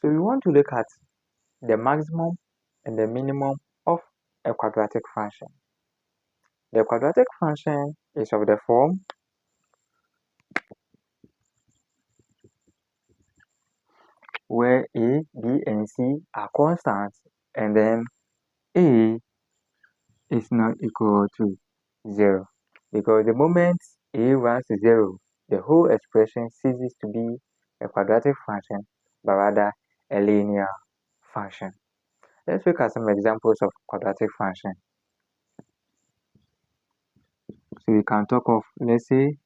So we want to look at the maximum and the minimum of a quadratic function. The quadratic function is of the form where a, b, and c are constants, and then a is not equal to 0, because the moment a runs to 0, the whole expression ceases to be a quadratic function, but rather a linear function. Let's look at some examples of quadratic function. So we can talk of, let's say,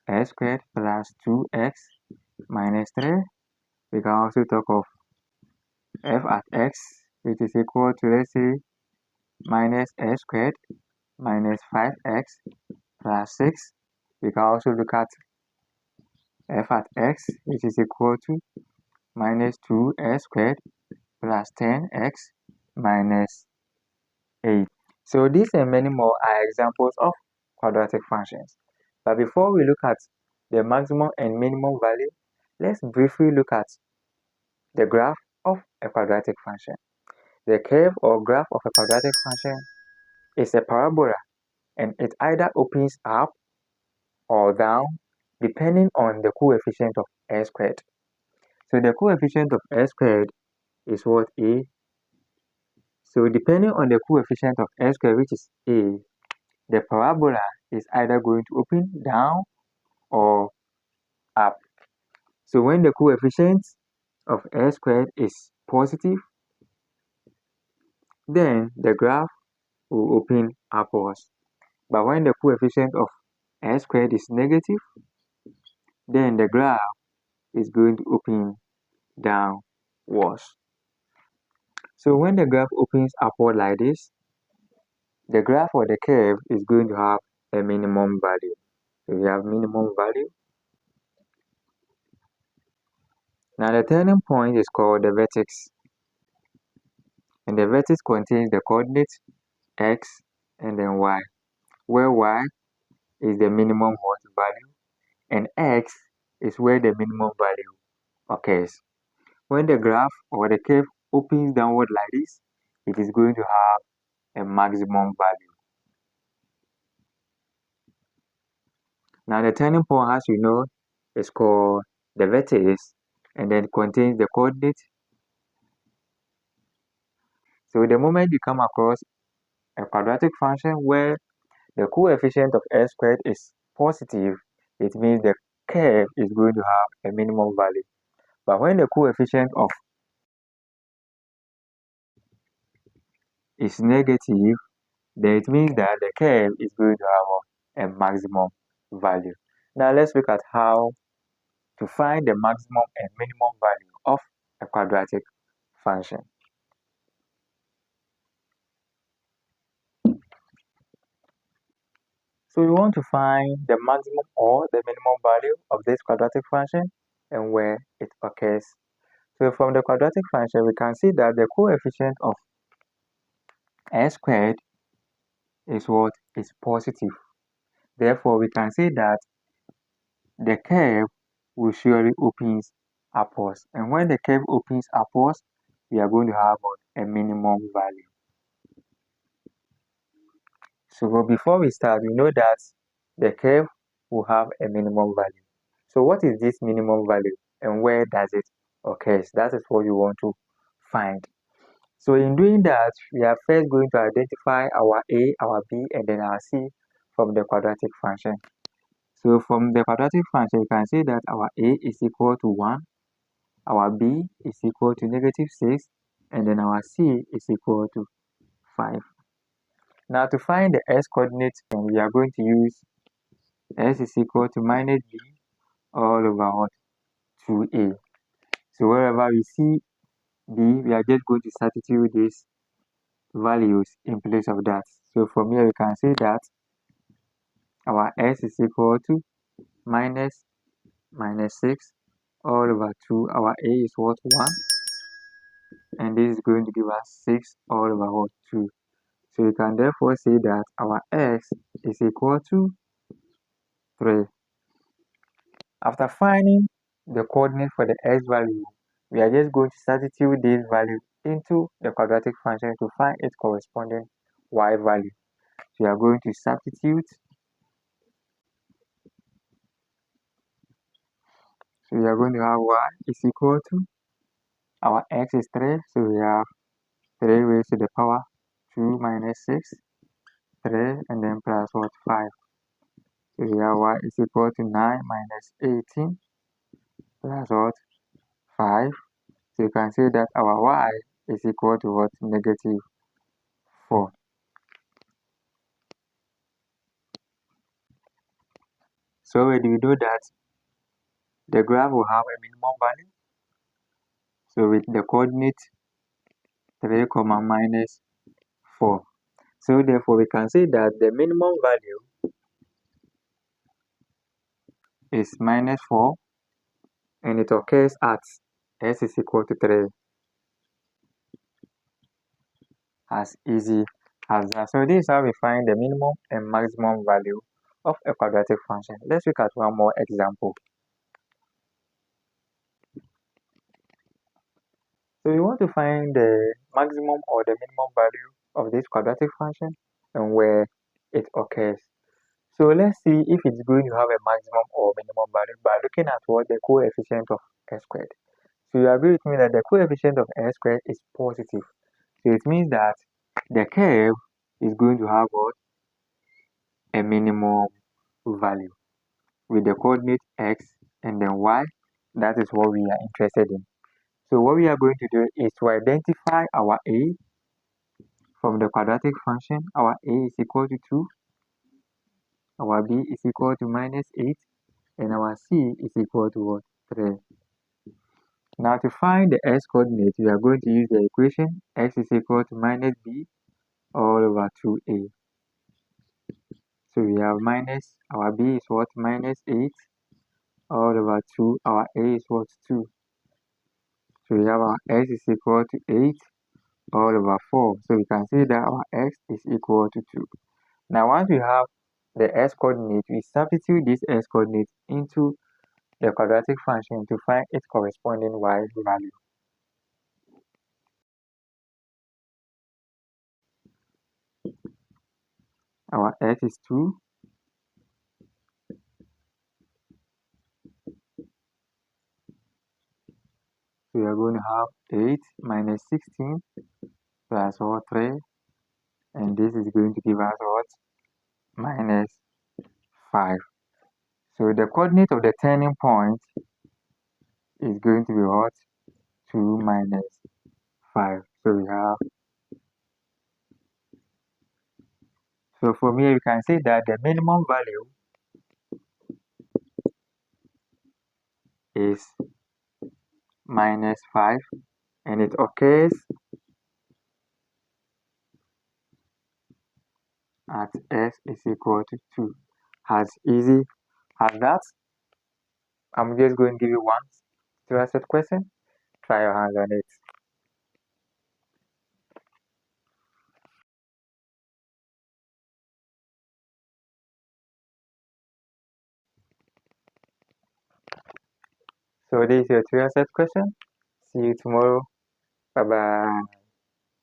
x squared plus 2x minus 3. We can also talk of f at x, which is equal to, let's say, minus x squared minus 5x plus 6. We can also look at f at x, which is equal to minus 2x squared plus 10x minus 8. So these and many more are examples of quadratic functions. But before we look at the maximum and minimum value, let's briefly look at the graph of a quadratic function. The curve or graph of a quadratic function is a parabola, and it either opens up or down depending on the coefficient of x squared. So the coefficient of x squared is what? A. So depending on the coefficient of x squared, which is a, the parabola is either going to open down or up. So when the coefficient of x squared is positive, then the graph will open upwards. But when the coefficient of x squared is negative, then the graph is going to open downwards. So when the graph opens upward like this, the graph or the curve is going to have a minimum value. So we have minimum value. Now the turning point is called the vertex, and the vertex contains the coordinates x and then y, where y is the minimum value and x is where the minimum value occurs. When the graph or the curve opens downward like this, it is going to have a maximum value. Now the turning point, as you know, is called the vertex and then contains the coordinates. So the moment you come across a quadratic function where the coefficient of x squared is positive, it means the curve is going to have a minimum value. But when the coefficient of is negative, then it means that the curve is going to have a maximum value. Now let's look at how to find the maximum and minimum value of a quadratic function. So we want to find the maximum or the minimum value of this quadratic function and where it occurs. So from the quadratic function, we can see that the coefficient of x squared is what? Is positive. Therefore, we can say that the curve will surely opens upwards. And when the curve opens upwards, we are going to have a minimum value. So before we start, we know that the curve will have a minimum value. So what is this minimum value and where does it occur? That is what you want to find. So in doing that, we are first going to identify our a, our b, and then our c from the quadratic function. So from the quadratic function, you can see that our a is equal to 1, our b is equal to -6, and then our c is equal to 5. Now to find the x coordinate, we are going to use s is equal to minus b all over 2a. So wherever we see b, we are just going to substitute these values in place of that. So from here, we can say that our s is equal to minus 6 all over 2. Our a is what? 1. And this is going to give us 6 all over 2. So you can therefore say that our x is equal to 3. After finding the coordinate for the x value, we are just going to substitute this value into the quadratic function to find its corresponding y value. So we are going to substitute. So we are going to have y is equal to, our x is 3, so we have 3 raised to the power 2 minus 6, 3, and then plus what, 5. So we have y is equal to 9 minus 18 plus what, 5. So you can say that our y is equal to what, negative 4. So when we do that, the graph will have a minimum value. So with the coordinate 3, comma minus 4. So therefore we can say that the minimum value is minus 4 and it occurs at s is equal to 3. As easy as that. So this is how we find the minimum and maximum value of a quadratic function. Let's look at one more example. So we want to find the maximum or the minimum value of this quadratic function and where it occurs. So let's see if it's going to have a maximum or minimum value by looking at what the coefficient of s squared. So you agree with me that the coefficient of s squared is positive. So it means that the curve is going to have what? A minimum value with the coordinate x and then y. That is what we are interested in. So what we are going to do is to identify our a from the quadratic function. Our a is equal to 2, our b is equal to minus 8, and our c is equal to what? 3. Now to find the x coordinate, we are going to use the equation x is equal to minus b all over 2a. So we have minus, our b is what? Minus 8 all over 2, our a is what? 2. So we have our x is equal to 8 all over 4. So we can see that our x is equal to 2. Now once we have the x coordinate, we substitute this x coordinate into the quadratic function to find its corresponding y value. Our x is 2. So we are going to have 8 minus 16 plus what, 3. And this is going to give us what? Minus 5. So the coordinate of the turning point is going to be what? 2 minus 5. So we have, so from here you can say that the minimum value is minus 5 and it occurs at s is equal to 2. As easy as that. I'm just going to give you one two-answered question. Try your hands on it. So this is your two-answered question. See you tomorrow. Bye bye.